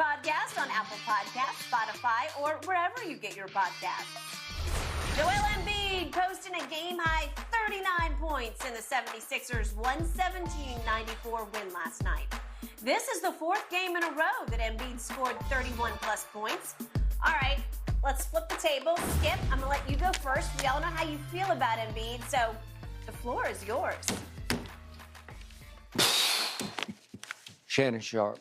podcast on Apple Podcasts, Spotify, or wherever you get your podcasts. Joel Embiid posting a game-high 39 points in the 76ers' 117-94 win last night. This is the fourth game in a row that Embiid scored 31-plus points. All right, let's flip the table. Skip, I'm going to let you go first. We all know how you feel about Embiid, so the floor is yours. Shannon Sharp,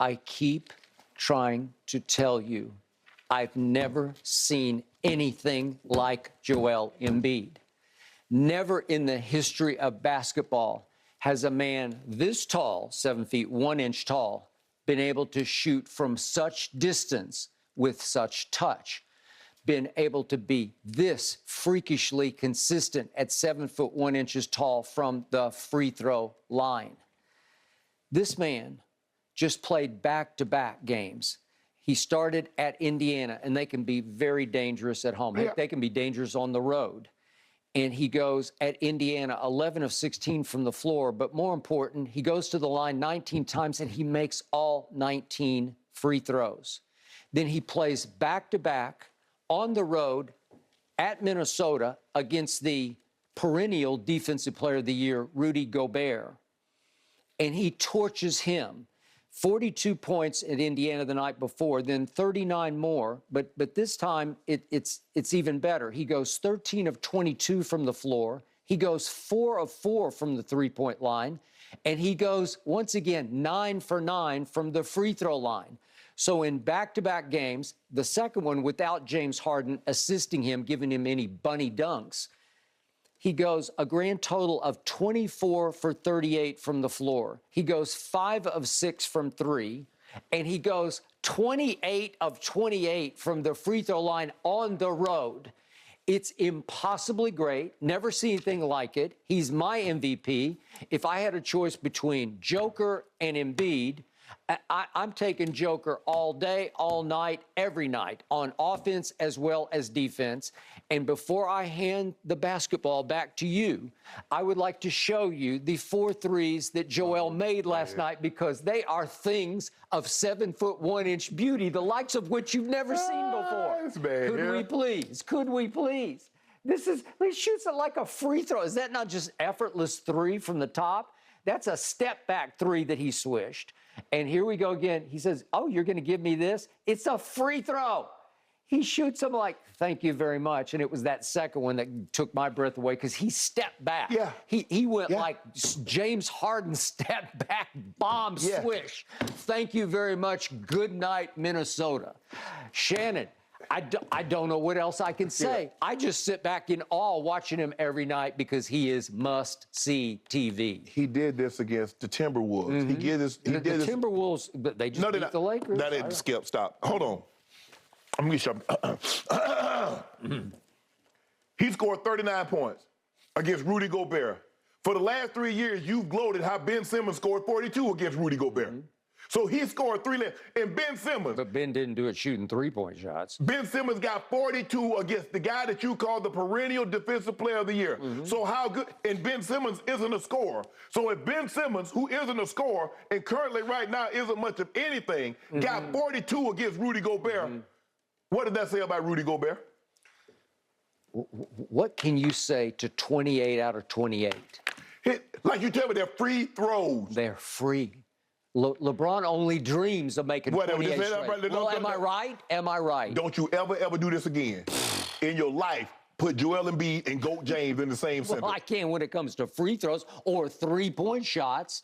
I keep trying to tell you I've never seen anything like Joel Embiid. Never in the history of basketball has a man this tall, 7 feet 1 inch tall, been able to shoot from such distance with such touch, been able to be this freakishly consistent at 7 foot 1 inches tall from the free throw line. This man just played back-to-back games. He started at Indiana, and they can be very dangerous at home. Yeah. They can be dangerous on the road. And he goes at Indiana 11 of 16 from the floor. But more important, he goes to the line 19 times, and he makes all 19 free throws. Then he plays back-to-back on the road at Minnesota against the perennial Defensive Player of the Year, Rudy Gobert. And he torches him. 42 points at Indiana the night before, then 39 more. But this time, it's even better. He goes 13 of 22 from the floor. He goes 4 of 4 from the three-point line. And he goes, once again, 9 for 9 from the free throw line. So in back-to-back games, the second one without James Harden assisting him, giving him any bunny dunks, he goes a grand total of 24 for 38 from the floor. He goes 5 of 6 from 3, and he goes 28 of 28 from the free throw line on the road. It's impossibly great. Never seen anything like it. He's my MVP. If I had a choice between Joker and Embiid, I'm taking Joker all day, all night, every night, on offense as well as defense. And before I hand the basketball back to you, I would like to show you the 4 threes that Joel made last night, because they are things of 7 foot 1 inch beauty, the likes of which you've never seen before. Could we please? Could we please? He shoots it like a free throw. Is that not just effortless 3 from the top? That's a step back 3 that he swished. And here we go again. He says, oh, you're going to give me this? It's a free throw. He shoots him like, thank you very much. And it was that second one that took my breath away, because he stepped back. Yeah. He went like James Harden step back, bomb swish. Thank you very much. Good night, Minnesota. Shannon, I don't know what else I can say. Yeah. I just sit back in awe watching him every night, because he is must-see TV. He did this against the Timberwolves. Mm-hmm. He did this. The Timberwolves, they just beat the Lakers. That didn't skip. Stop. Hold on. I'm going to get you. He scored 39 points against Rudy Gobert. For the last 3 years, you've gloated how Ben Simmons scored 42 against Rudy Gobert. Mm-hmm. So he scored 3 less. And Ben Simmons. But Ben didn't do it shooting 3-point shots. Ben Simmons got 42 against the guy that you call the perennial Defensive Player of the Year. Mm-hmm. So how good? And Ben Simmons isn't a scorer. So if Ben Simmons, who isn't a scorer and currently right now isn't much of anything, got 42 against Rudy Gobert, what did that say about Rudy Gobert? What can you say to 28 out of 28? Like you tell me, they're free throws. They're free. LeBron only dreams of making 28 straight. Well, am I right? Am I right? Don't you ever do this again in your life. Put Joel Embiid and Goat James in the same sentence. Well, I can when it comes to free throws or 3-point shots.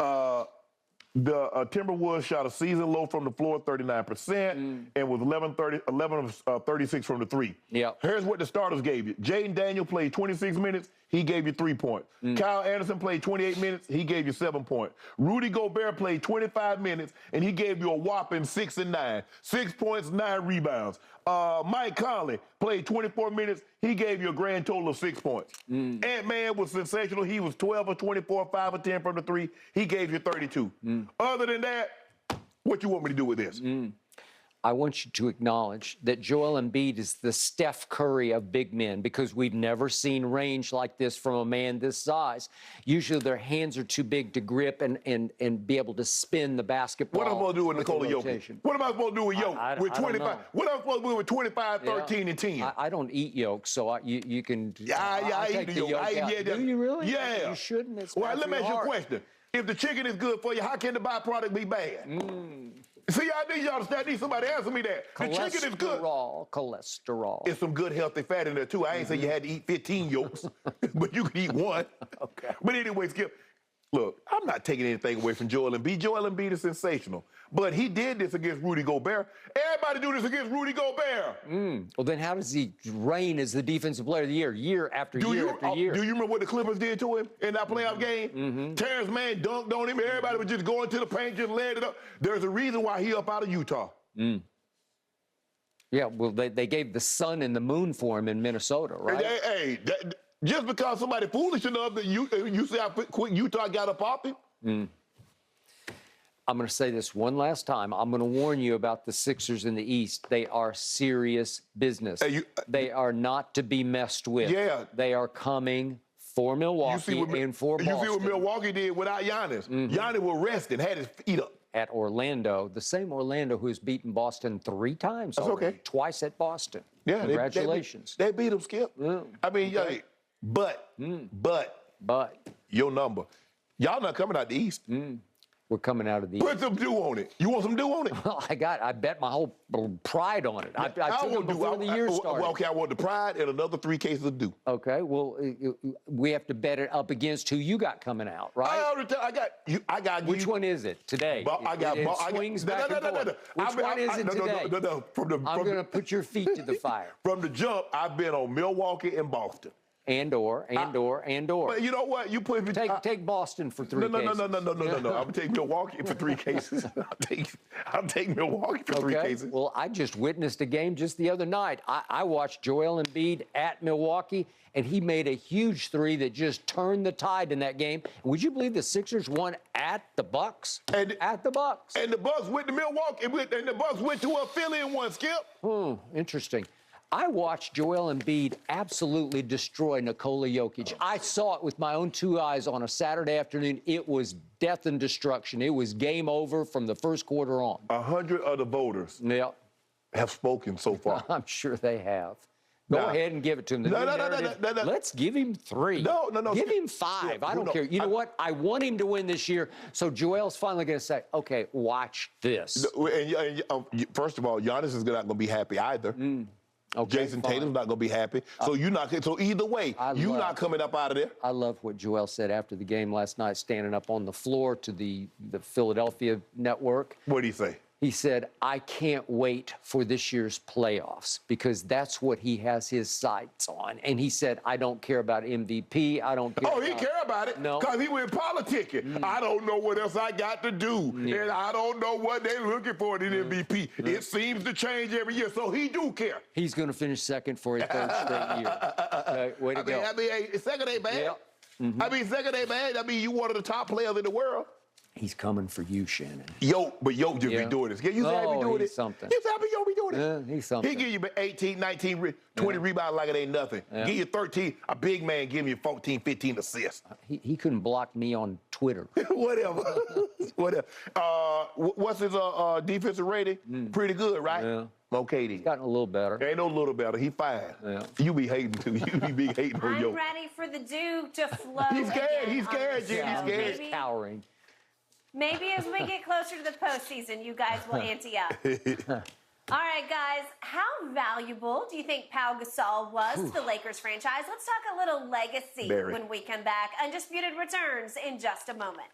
The Timberwolves shot a season low from the floor, 39%, and was 11 of 36 from the 3. Yep. Here's what the starters gave you. Jaden Daniel played 26 minutes. He gave you 3 points. Kyle Anderson played 28 minutes. He gave you 7 points. Rudy Gobert played 25 minutes, and he gave you a whopping 6 and 9. 6 points, 9 rebounds. Mike Conley played 24 minutes. He gave you a grand total of 6 points. Ant-Man was sensational. He was 12 of 24, 5 of 10 from the 3. He gave you 32. Other than that, what you want me to do with this? I want you to acknowledge that Joel Embiid is the Steph Curry of big men because we've never seen range like this from a man this size. Usually their hands are too big to grip and be able to spin the basketball. What am I supposed to do with Nikola Jokic? What am I supposed to do with Jokic? With 25? What am I supposed to do with 25, 13, and 10? I don't eat yolk, so you can. I eat the yolk. Do you really? Yeah. You shouldn't. It's well, let me ask you a question. If the chicken is good for you, how can the byproduct be bad? See, I need y'all to need somebody answer me that. The chicken is good. Cholesterol. It's some good healthy fat in there, too. I ain't say you had to eat 15 yolks, but you can eat one. Okay. But anyway, Skip, look, I'm not taking anything away from Joel Embiid. Joel Embiid is sensational. But he did this against Rudy Gobert. Everybody do this against Rudy Gobert. Well, then how does he reign as the defensive player of the year after year after year? Do you remember what the Clippers did to him in that playoff game? Terrence Mann dunked on him. Everybody was just going to the paint, just laying it up. There's a reason why he up out of Utah. Yeah, well, they gave the sun and the moon for him in Minnesota, right? Just because somebody foolish enough that you see how quick Utah got up off him? I'm going to say this one last time. I'm going to warn you about the Sixers in the East. They are serious business. They are not to be messed with. Yeah. They are coming for Milwaukee and for Boston. You see what Milwaukee did without Giannis. Giannis was resting, had his feet up. At Orlando, the same Orlando who's beaten Boston 3 times That's already. okay. Twice at Boston. Yeah, congratulations. They beat them, Skip. I mean, okay. But your number. Y'all not coming out the East. We're coming out of the Put some dew on it. You want some dew on it? Well, I bet my whole pride on it. I took it before the year started. Well, okay, I want the pride and another 3 cases of dew. Okay, well, we have to bet it up against who you got coming out, right? I got Which one is it today? It swings back and forth. Which one is it today? I'm going to put your feet to the fire. From the jump, I've been on Milwaukee and Boston. And/or. But you know what? You put me take Boston for 3 cases. No. I'm gonna take Milwaukee for 3 cases. I'll take Milwaukee for 3 cases. Well, I just witnessed a game just the other night. I watched Joel Embiid at Milwaukee, and he made a huge 3 that just turned the tide in that game. Would you believe the Sixers won at the Bucks? At the Bucks. And the Bucks went to Milwaukee, and the Bucks went to a Philly and won, Skip. Interesting. I watched Joel Embiid absolutely destroy Nikola Jokic. I saw it with my own 2 eyes on a Saturday afternoon. It was death and destruction. It was game over from the first quarter on. 100 of the voters have spoken so far. I'm sure they have. Go ahead and give it to him. No. Let's give him 3. No. Give him 5. I don't care. You know what? I want him to win this year. So Joel's finally going to say, okay, watch this. First of all, Giannis is not going to be happy either. Okay, Jason Tatum's not going to be happy. So so either way, you're not coming up out of there. I love what Joel said after the game last night, standing up on the floor to the Philadelphia network. What did he say? He said, I can't wait for this year's playoffs because that's what he has his sights on. And he said, I don't care about MVP. I don't care. Oh, he care about it? No. Because he went politicking. I don't know what else I got to do. And I don't know what they're looking for in an MVP. It seems to change every year. So he do care. He's going to finish second for his 3rd straight year. Okay, way to go. I mean, second ain't bad. I mean, second ain't bad. I mean, you one of the top players in the world. He's coming for you, Shannon. But Yo just be doing this. You see how he doing it? Something. You see how Yo be doing it? Yeah, he's something. He give you 18, 19, 20 rebounds like it ain't nothing. Give you 13. A big man give you 14, 15 assists. He couldn't block me on Twitter. Whatever. What's his defensive rating? Pretty good, right? Yeah. Okay, then. He's gotten a little better. Ain't no little better. He fine. Yeah. You be hating too. You be big hating on Yo. I'm ready for the dew to flow. He's scared. He's scared, Jim. He's scared. He's cowering. Maybe as we get closer to the postseason, you guys will ante up. All right, guys, how valuable do you think Pau Gasol was to the Lakers franchise? Let's talk a little legacy when we come back. Undisputed returns in just a moment.